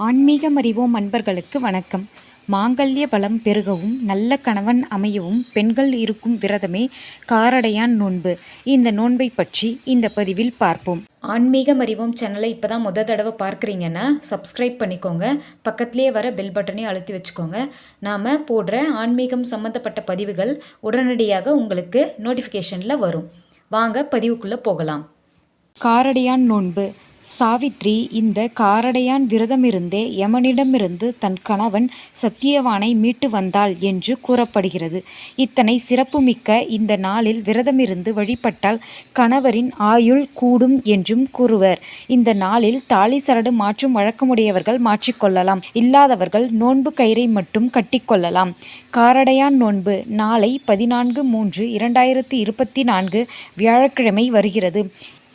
ஆன்மீகம் அறிவோம் அன்பர்களுக்கு வணக்கம். மாங்கல்ய பலம் பெருகவும் நல்ல கணவன் அமையவும் பெண்கள் இருக்கும் விரதமே காரடையான் நோன்பு. இந்த நோன்பை பற்றி இந்த பதிவில் பார்ப்போம். ஆன்மீகம் அறிவோம் சேனலை இப்போ தான் தடவை பார்க்குறீங்கன்னா சப்ஸ்கிரைப் பண்ணிக்கோங்க. பக்கத்துலேயே வர பெல் பட்டனையும் அழுத்தி வச்சுக்கோங்க. நாம் போடுற ஆன்மீகம் சம்மந்தப்பட்ட பதிவுகள் உடனடியாக உங்களுக்கு நோட்டிஃபிகேஷனில் வரும். வாங்க பதிவுக்குள்ளே போகலாம். காரடையான் நோன்பு. சாவித்ரி இந்த காரடையான் விரதமிருந்தே யமனிடமிருந்து தன் கணவன் சத்தியவானை மீட்டு வந்தாள் என்று கூறப்படுகிறது. இத்தனை சிறப்புமிக்க இந்த நாளில் விரதமிருந்து வழிபட்டால் கணவரின் ஆயுள் கூடும் என்றும் கூறுவர். இந்த நாளில் தாலி சரடு மாற்றும் வழக்கமுடையவர்கள் மாற்றிக்கொள்ளலாம். இல்லாதவர்கள் நோன்பு கயிறை மட்டும் கட்டிக்கொள்ளலாம். காரடையான் நோன்பு நாளை 14/3/2024 வியாழக்கிழமை வருகிறது.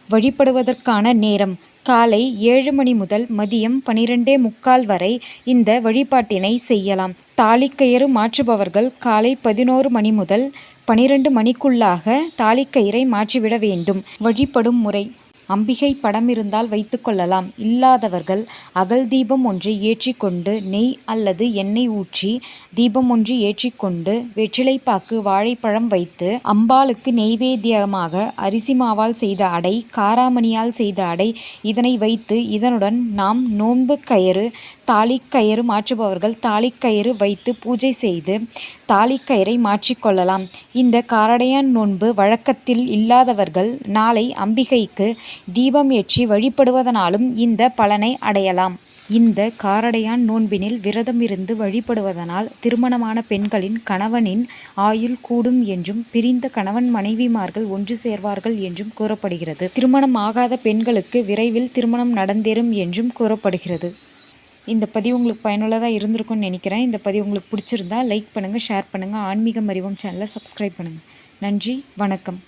வழிபடுவதற்கான நேரம் காலை 7 மணி முதல் மதியம் 12:45 வரை இந்த வழிபாட்டினை செய்யலாம். தாலிக்கயிறு மாற்றுபவர்கள் காலை 11 மணி முதல் 12 மணிக்குள்ளாக தாலிக்கயிறை மாற்றிவிட வேண்டும். வழிபடும் முறை: அம்பிகை படம் இருந்தால் வைத்து கொள்ளலாம். இல்லாதவர்கள் அகல் தீபம் ஒன்று ஏற்றிக்கொண்டு நெய் அல்லது எண்ணெய் ஊற்றி தீபம் ஒன்று ஏற்றிக்கொண்டு வெற்றிலைப்பாக்கு வாழைப்பழம் வைத்து அம்பாளுக்கு நெய்வேத்தியமாக அரிசி மாவால் செய்த அடை, காராமணியால் செய்த அடை இதனை வைத்து இதனுடன் நாம் நோன்பு கயிறு தாலிக்கயிறு மாற்றுபவர்கள் தாலிக்கயிறு வைத்து பூஜை செய்து தாலிக்கயிறை மாற்றிக்கொள்ளலாம். இந்த காரடையான் நோன்பு வழக்கத்தில் இல்லாதவர்கள் நாளை அம்பிகைக்கு தீபம் ஏற்றி வழிபடுவதனாலும் இந்த பலனை அடையலாம். இந்த காரடையான் நோன்பினில் விரதமிருந்து வழிபடுவதனால் திருமணமான பெண்களின் கணவனின் ஆயுள் கூடும் என்றும் பிரிந்த கணவன் மனைவிமார்கள் ஒன்று சேர்வார்கள் என்றும் கூறப்படுகிறது. திருமணம் ஆகாத பெண்களுக்கு விரைவில் திருமணம் நடந்தேறும் என்றும் கூறப்படுகிறது. இந்த பதிவு உங்களுக்கு பயனுள்ளதாக இருந்திருக்கும்னு நினைக்கிறேன். இந்த பதிவு உங்களுக்கு பிடிச்சிருந்தா லைக் பண்ணுங்கள், ஷேர் பண்ணுங்கள். ஆன்மீகம் அறிவோம் சேனலை சப்ஸ்கிரைப் பண்ணுங்கள். நன்றி, வணக்கம்.